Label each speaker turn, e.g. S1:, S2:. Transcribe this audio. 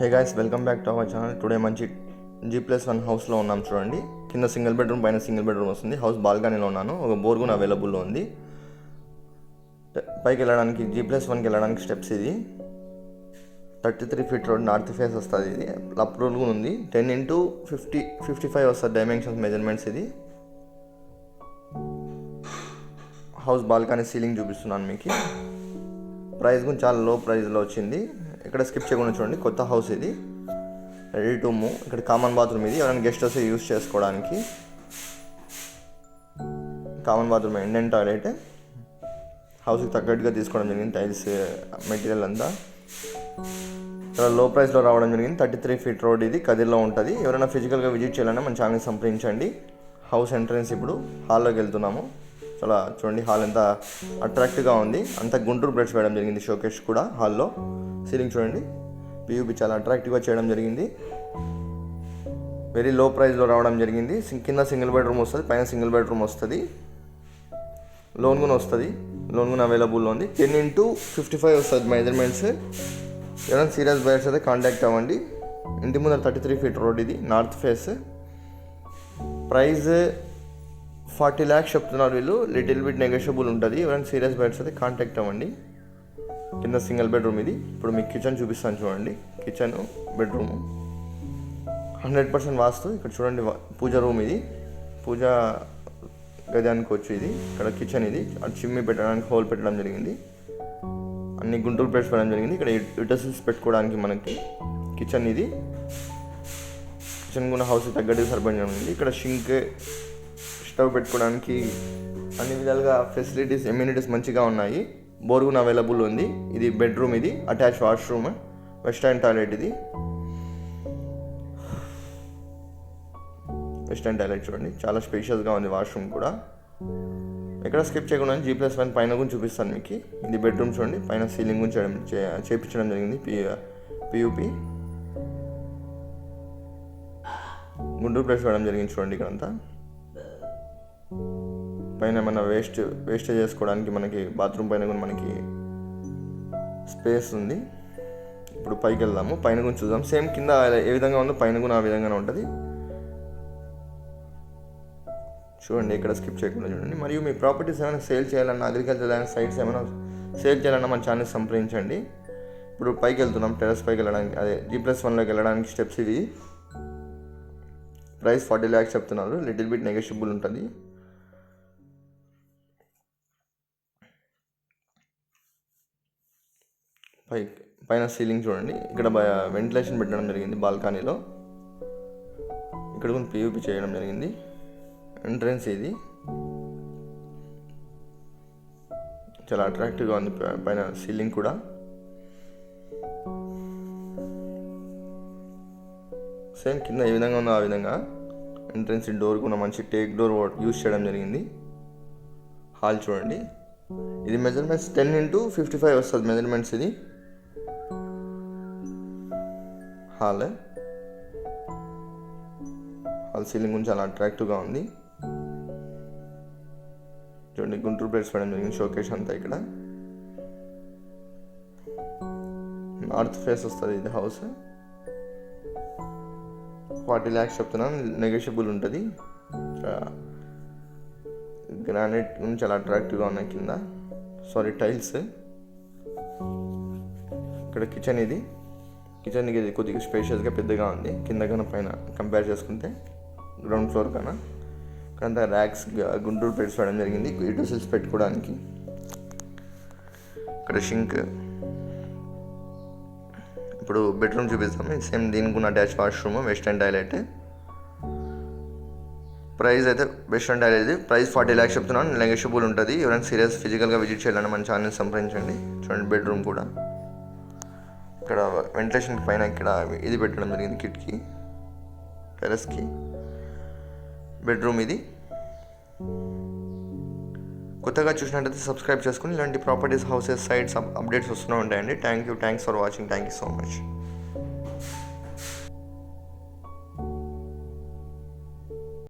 S1: Hey guys, welcome back to our channel. Today మంచి G+1 హౌస్లో ఉన్నాం. చూడండి, కింద సింగిల్ బెడ్రూమ్, పైన సింగిల్ బెడ్రూమ్ వస్తుంది. హౌస్ బాల్కనీలో ఉన్నాను. ఒక బోర్ కూడా అవైలబుల్లో ఉంది. పైకి వెళ్ళడానికి G+1కి వెళ్ళడానికి స్టెప్స్. ఇది 33 ఫీట్ రోడ్, నార్త్ ఫేస్ వస్తుంది. ఇది అప్ రోడ్ కూడా ఉంది. 10x55 వస్తుంది డైమెన్షన్స్ మెజర్మెంట్స్. ఇది హౌస్ బాల్కనీ సీలింగ్ చూపిస్తున్నాను మీకు. ప్రైస్ కూడా చాలా లో ప్రైస్లో వచ్చింది. ఇక్కడ స్కిప్ చేయకుండా చూడండి. కొత్త హౌస్ ఇది, రెడీ టు మూవ్. ఇక్కడ కామన్ బాత్రూమ్. ఇది ఎవరైనా గెస్ట్ వస్తే యూజ్ చేసుకోవడానికి కామన్ బాత్రూమ్. Indian toilet. హౌస్కి తగ్గట్టుగా తీసుకోవడం జరిగింది. టైల్స్, మెటీరియల్ అంతా చాలా లో ప్రైస్లో రావడం జరిగింది. 33 ఫీట్ రోడ్. ఇది కదిర్లో ఉంటుంది. ఎవరైనా ఫిజికల్గా విజిట్ చేయాలన్నా మన ఛానల్ని సంప్రదించండి. House entrance. ఇప్పుడు హాల్లోకి వెళ్తున్నాము. చాలా చూడండి, హాల్ ఎంత అట్రాక్టివ్గా ఉంది. అంత గుంటూరు బ్రెడ్స్ వేయడం జరిగింది. షోకేస్ కూడా హాల్లో. సీలింగ్ చూడండి, పియూపీ చాలా అట్రాక్టివ్గా చేయడం జరిగింది. వెరీ లో ప్రైస్లో రావడం జరిగింది. కింద సింగిల్ బెడ్రూమ్ వస్తుంది, పైన సింగిల్ బెడ్రూమ్ వస్తుంది. లోన్ కూడా వస్తుంది. లోన్ కూడా అవైలబుల్లో ఉంది. 10x55 వస్తుంది మెజర్మెంట్స్. ఎవరైనా సీరియస్ బయర్స్ అయితే కాంటాక్ట్ అవ్వండి. ఇంటి ముందర 33 ఫీట్ రోడ్. ఇది నార్త్ ఫేస్. ప్రైస్ 40 lakhs చెప్తున్నారు వీళ్ళు. లిటిల్ బిట్ నెగోషియబుల్ ఉంటుంది. ఎవరైనా సీరియస్ బయర్స్ అయితే కాంటాక్ట్ అవ్వండి. కింద సింగిల్ బెడ్రూమ్. ఇది ఇప్పుడు మీకు కిచెన్ చూపిస్తాను. చూడండి, కిచెన్, బెడ్రూము 100% వాస్తు. ఇక్కడ చూడండి, పూజ రూమ్. ఇది పూజ గది అనుకోవచ్చు. ఇది ఇక్కడ కిచెన్. ఇది చిమ్మి పెట్టడానికి హోల్ పెట్టడం జరిగింది. అన్ని గుంటూరు ప్లేట్స్ పెట్టడం జరిగింది. ఇక్కడ యుటెన్సిల్స్ పెట్టుకోవడానికి మనకి కిచెన్. ఇది కిచెన్ కూడా హౌస్కి తగ్గట్టుగా సరిపడడం జరిగింది. ఇక్కడ షింక్, స్టవ్ పెట్టుకోవడానికి అన్ని విధాలుగా ఫెసిలిటీస్, ఎమ్యూనిటీస్ మంచిగా ఉన్నాయి. బోర్ కూడా అవైలబుల్ ఉంది. ఇది బెడ్రూమ్. ఇది అటాచ్ వాష్రూమ్, వెస్టర్న్ టాయిలెట్. ఇది వెస్టర్న్ టాయిలెట్ చూడండి, చాలా స్పేషియస్గా ఉంది. వాష్రూమ్ కూడా ఎక్కడ స్కిప్ చేయకుండా G+1 పైన కూడా చూపిస్తాను మీకు. ఇది బెడ్రూమ్ చూడండి, పైన సీలింగ్ కూడా చేయించడం జరిగింది. పియూపీ గుంటూరు ప్లేస్ వేయడం జరిగింది. చూడండి, ఇక్కడంతా పైన మన వేస్ట్ చేసుకోవడానికి మనకి బాత్రూమ్ పైన కూడా మనకి స్పేస్ ఉంది. ఇప్పుడు పైకి వెళ్దాము. పైన కూడా చూద్దాం. సేమ్ కింద ఏ విధంగా ఉందో పైన కూడా ఆ విధంగానే ఉంటుంది. చూడండి, ఇక్కడ స్కిప్ చేయకుండా చూడండి. మరియు మీ ప్రాపర్టీస్ ఏమైనా సేల్ చేయాలన్నా, అగ్రికల్చర్ ల్యాండ్ సైట్స్ ఏమైనా సేల్ చేయాలన్నా మన ఛానల్ సంప్రదించండి. ఇప్పుడు పైకి వెళ్తున్నాం. టెర్రస్ పైకి వెళ్ళడానికి, అదే G+1లోకి వెళ్ళడానికి స్టెప్స్. ఇవి ప్రైస్ 40 lakhs చెప్తున్నారు. లిటిల్ బిట్ నెగోషియబుల్ ఉంటుంది. పైన సీలింగ్ చూడండి. ఇక్కడ వెంటిలేషన్ పెట్టడం జరిగింది బాల్కనీలో. ఇక్కడ కూడా పియూపీ చేయడం జరిగింది. ఎంట్రన్స్. ఇది చాలా అట్రాక్టివ్గా ఉంది. పైన సీలింగ్ కూడా సేమ్ కింద ఏ విధంగా ఉందో ఆ విధంగా. ఎంట్రన్స్ డోర్ కూడా మంచి టేక్ డోర్ యూజ్ చేయడం జరిగింది. హాల్ చూడండి, ఇది మెజర్మెంట్స్ 10x55 వస్తుంది మెజర్మెంట్స్. ఇది హాల్ సీలింగ్ కూడా చాలా అట్రాక్టివ్గా ఉంది. చూడండి, గుంటూరు ప్లేట్స్ వేయడం జరిగింది. షోకేస్ అంతా ఇక్కడ నార్త్ ఫేస్ వస్తుంది. ఇది హౌస్ 40 lakhs చెప్తున్నాను. నెగోషియబుల్ ఉంటుంది. గ్రానైట్ చాలా అట్రాక్టివ్గా ఉన్నాయి కింద. టైల్స్. ఇక్కడ కిచెన్. ఇది కిచెన్కి కొద్దిగా స్పేషియస్గా పెద్దగా ఉంది. కింద కన్నా పైన కంపేర్ చేసుకుంటే గ్రౌండ్ ఫ్లోర్ కన్నా. ఇక్కడంతా ర్యాక్స్, గుంటూరు ప్లేట్స్ వేయడం జరిగింది యూటెన్సిల్స్ పెట్టుకోవడానికి. ఇక్కడ షింక్. ఇప్పుడు బెడ్రూమ్ చూపిస్తాము. సేమ్ దీనికి ఉన్న attach washroom, western toilet. Price అయితే వెస్టర్న్ టాయిలెట్. ఇది ప్రైస్ 40 lakhs చెప్తున్నాను. నెగోషియబుల్ ఉంటుంది. ఎవరైనా సీరియస్ ఫిజికల్గా విజిట్ చేయాలన్నా మన ఛానల్ని సంప్రదించండి. చూడండి, బెడ్రూమ్ కూడా. ఇక్కడ వెంటిలేషన్ పైన ఇక్కడ ఇది పెట్టడం జరిగింది, కిటికీ టెర్రస్కి. బెడ్రూమ్. ఇది కొత్తగా చూసినట్టయితే సబ్స్క్రైబ్ చేసుకుని ఇలాంటి ప్రాపర్టీస్, హౌసెస్, సైట్స్ అప్డేట్స్ వస్తూనే ఉంటాయండి. Thanks for watching. Thank you so much.